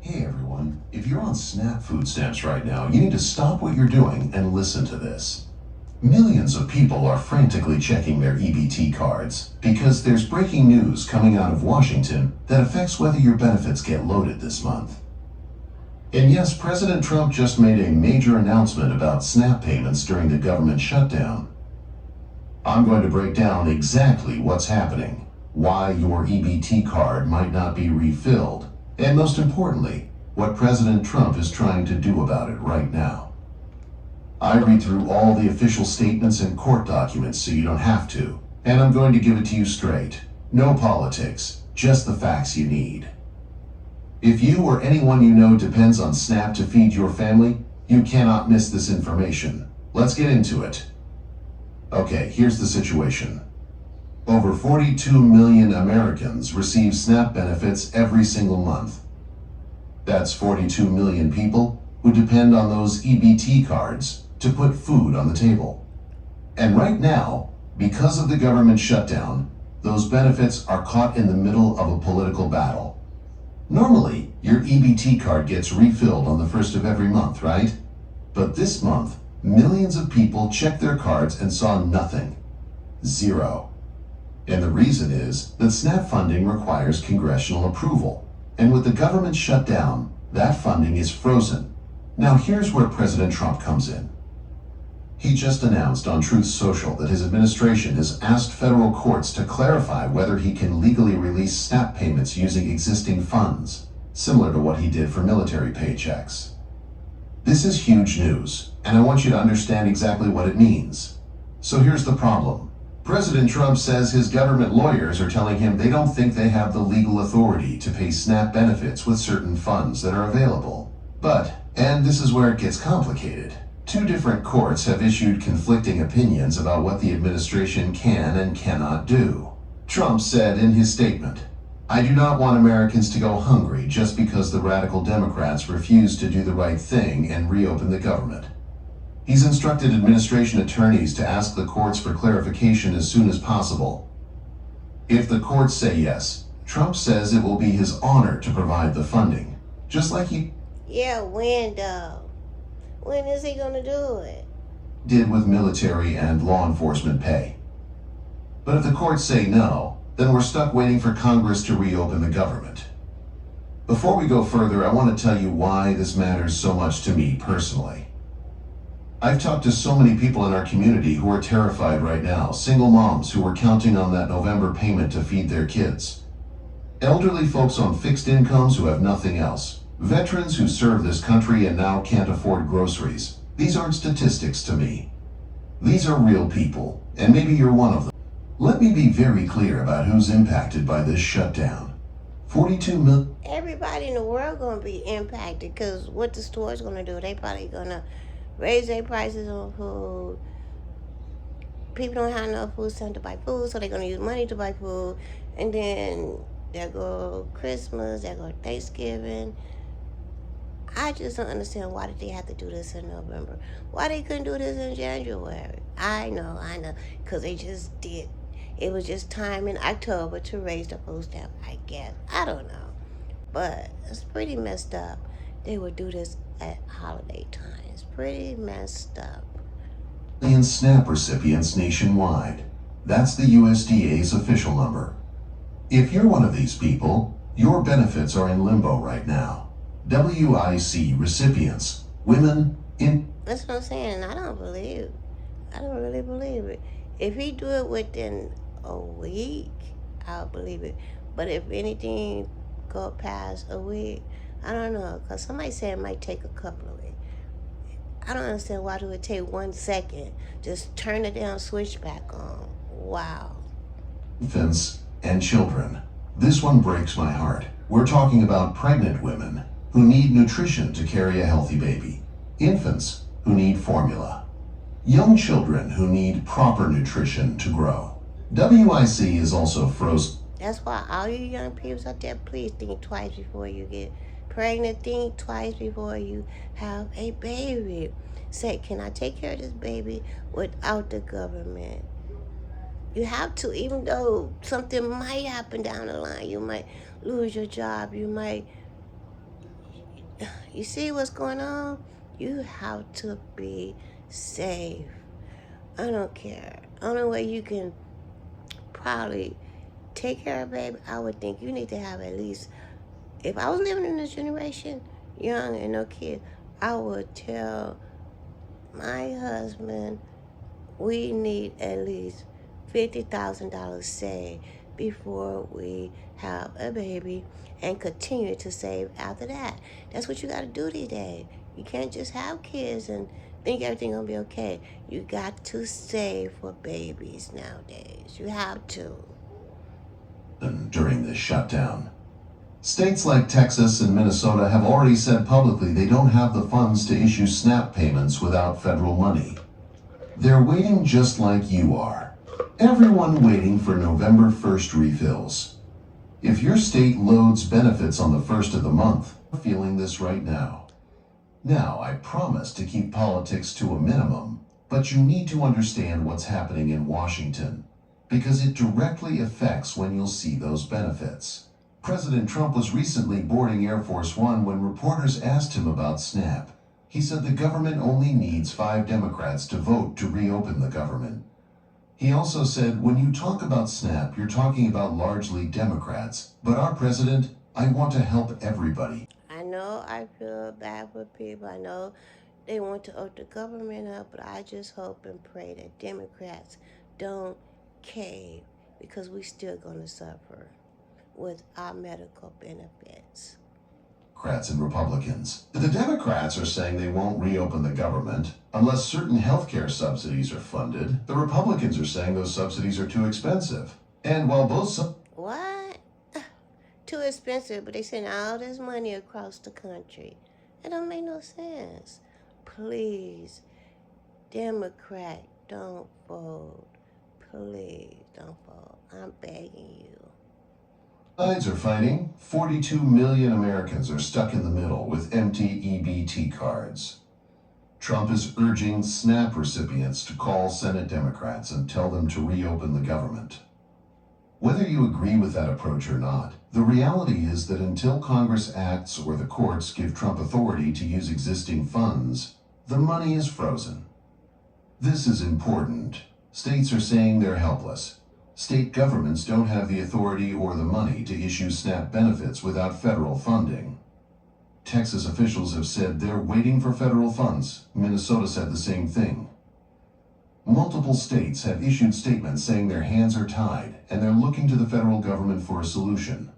Hey everyone, if you're on SNAP food stamps right now, you need to stop what you're doing and listen to this. Millions of people are frantically checking their EBT cards because there's breaking news coming out of Washington that affects whether your benefits get loaded this month. And yes, President Trump just made a major announcement about SNAP payments during the government shutdown. I'm going to break down exactly what's happening, why your EBT card might not be refilled, and most importantly, what President Trump is trying to do about it right now. I read through all the official statements and court documents so you don't have to, and I'm going to give it to you straight. No politics, just the facts you need. If you or anyone you know depends on SNAP to feed your family, you cannot miss this information. Let's get into it. Okay, here's the situation. Over 42 million Americans receive SNAP benefits every single month. That's 42 million people who depend on those EBT cards to put food on the table. And right now, because of the government shutdown, those benefits are caught in the middle of a political battle. Normally, your EBT card gets refilled on the first of every month, right? But this month, millions of people checked their cards and saw nothing. Zero. And the reason is that SNAP funding requires congressional approval. And with the government shut down, that funding is frozen. Now here's where President Trump comes in. He just announced on Truth Social that his administration has asked federal courts to clarify whether he can legally release SNAP payments using existing funds, similar to what he did for military paychecks. This is huge news, and I want you to understand exactly what it means. So here's the problem. President Trump says his government lawyers are telling him they don't think they have the legal authority to pay SNAP benefits with certain funds that are available. But, and this is where it gets complicated, two different courts have issued conflicting opinions about what the administration can and cannot do. Trump said in his statement, "I do not want Americans to go hungry just because the radical Democrats refuse to do the right thing and reopen the government." He's instructed administration attorneys to ask the courts for clarification as soon as possible. If the courts say yes, Trump says it will be his honor to provide the funding, just like he when though? When is he gonna do it? did with military and law enforcement pay. But if the courts say no, then we're stuck waiting for Congress to reopen the government. Before we go further, I want to tell you why this matters so much to me personally. I've talked to so many people in our community who are terrified right now, single moms who are counting on that November payment to feed their kids, elderly folks on fixed incomes who have nothing else, veterans who serve this country and now can't afford groceries. These aren't statistics to me. These are real people, and maybe you're one of them. Let me be very clear about who's impacted by this shutdown. 42 million. Everybody in the world gonna be impacted because what the store's gonna do, they probably gonna raise their prices on food. People don't have enough food stamps to buy food, so they're gonna use money to buy food, and then there go Christmas, there go Thanksgiving. I just don't understand why did they have to do this in November? Why they couldn't do this in January? I know, because they just did. It was just time in October to raise the food stamp, I guess. I don't know. But it's pretty messed up. They would do this at holiday time. It's pretty messed up. Million SNAP recipients nationwide. That's the USDA's official number. If you're one of these people, your benefits are in limbo right now. WIC recipients, women in... That's what I'm saying. I don't really believe it. If he do it within a week, I'll believe it. But if anything go past a week, I don't know. Because somebody said it might take a couple of weeks. I don't understand why do it take 1 second. Just turn the damn switch back on. Wow. Infants and children. This one breaks my heart. We're talking about pregnant women who need nutrition to carry a healthy baby. Infants who need formula. Young children who need proper nutrition to grow. WIC is also frozen. That's why all you young people out there, please think twice before you get pregnant. Think twice before you have a baby. Say, can I take care of this baby without the government? You have to, even though something might happen down the line. You might lose your job. You might You see what's going on? You have to be safe. I don't care. Only way you can probably take care of baby, I would think you need to have at least, if I was living in this generation, young and no kids, I would tell my husband we need at least $50,000 saved before we have a baby and continue to save after that. That's what you got to do these days. You can't just have kids and think everything gonna be okay. You got to save for babies nowadays. You have to. During this shutdown, states like Texas and Minnesota have already said publicly they don't have the funds to issue SNAP payments without federal money. They're waiting just like you are. Everyone waiting for November 1st refills. If your state loads benefits on the 1st of the month, you're feeling this right now. Now, I promise to keep politics to a minimum, but you need to understand what's happening in Washington, because it directly affects when you'll see those benefits. President Trump was recently boarding Air Force One when reporters asked him about SNAP. He said the government only needs 5 Democrats to vote to reopen the government. He also said, when you talk about SNAP, you're talking about largely Democrats. But our president, I want to help everybody. I know I feel bad for people. I know they want to open the government up, but I just hope and pray that Democrats don't cave because we still going to suffer with our medical benefits. Democrats and Republicans. The Democrats are saying they won't reopen the government unless certain health care subsidies are funded. The Republicans are saying those subsidies are too expensive. And while both What? Too expensive, but they send all this money across the country. It don't make no sense. Please, Democrat, don't vote. Please don't vote. I'm begging you. sides are fighting, 42 million Americans are stuck in the middle with empty EBT cards. Trump is urging SNAP recipients to call Senate Democrats and tell them to reopen the government. Whether you agree with that approach or not, the reality is that until Congress acts or the courts give Trump authority to use existing funds, the money is frozen. This is important. States are saying they're helpless. State governments don't have the authority or the money to issue SNAP benefits without federal funding. Texas officials have said they're waiting for federal funds. Minnesota said the same thing. Multiple states have issued statements saying their hands are tied and they're looking to the federal government for a solution.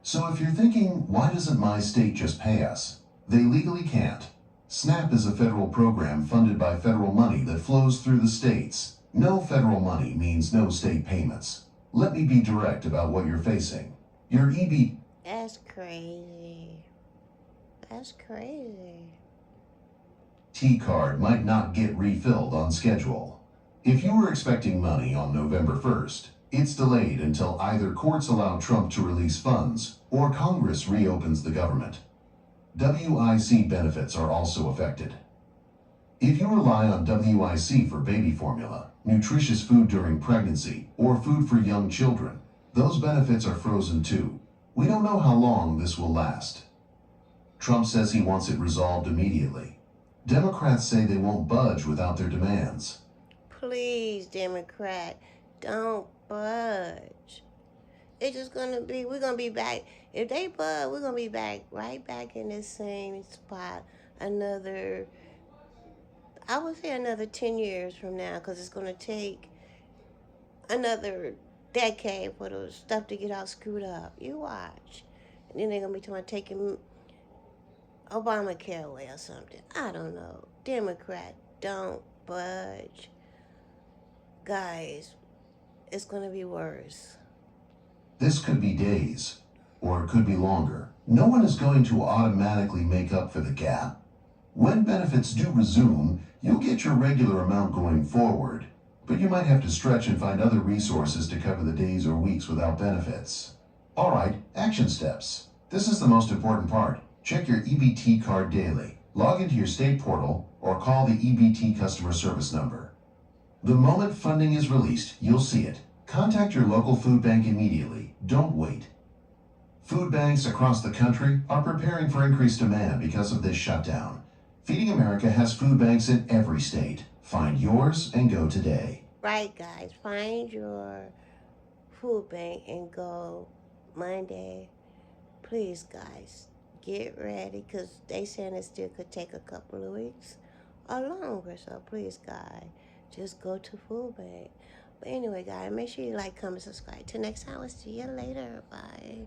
So if you're thinking, why doesn't my state just pay us? They legally can't. SNAP is a federal program funded by federal money that flows through the states. No federal money means no state payments. Let me be direct about what you're facing. Your EBT That's crazy. That's crazy. card might not get refilled on schedule. If you were expecting money on November 1st, it's delayed until either courts allow Trump to release funds or Congress reopens the government. WIC benefits are also affected. If you rely on WIC for baby formula, nutritious food during pregnancy, or food for young children, those benefits are frozen too. We don't know how long this will last. Trump says he wants it resolved immediately. Democrats say they won't budge without their demands. Please, Democrat, don't budge. It's just gonna be, we're gonna be back. If they budge, we're gonna be back, right back in this same spot another, I would say another 10 years from now, because it's gonna take another decade for the stuff to get all screwed up. You watch. And then they're gonna be talking about taking Obamacare away or something. I don't know. Democrat, don't budge. Guys, it's going to be worse. This could be days, or it could be longer. No one is going to automatically make up for the gap. When benefits do resume, you'll get your regular amount going forward, but you might have to stretch and find other resources to cover the days or weeks without benefits. All right, action steps. This is the most important part. Check your EBT card daily. Log into your state portal or call the EBT customer service number. The moment funding is released, you'll see it. Contact your local food bank immediately. Don't wait. Food banks across the country are preparing for increased demand because of this shutdown. Feeding America has food banks in every state. Find yours and go today. Right, guys. Find your food bank and go Monday. Please, guys, get ready because they saying it still could take a couple of weeks or longer. So please, guys, just go to food bank. But anyway, guys, make sure you like, comment, subscribe. Till next time, we'll see you later. Bye.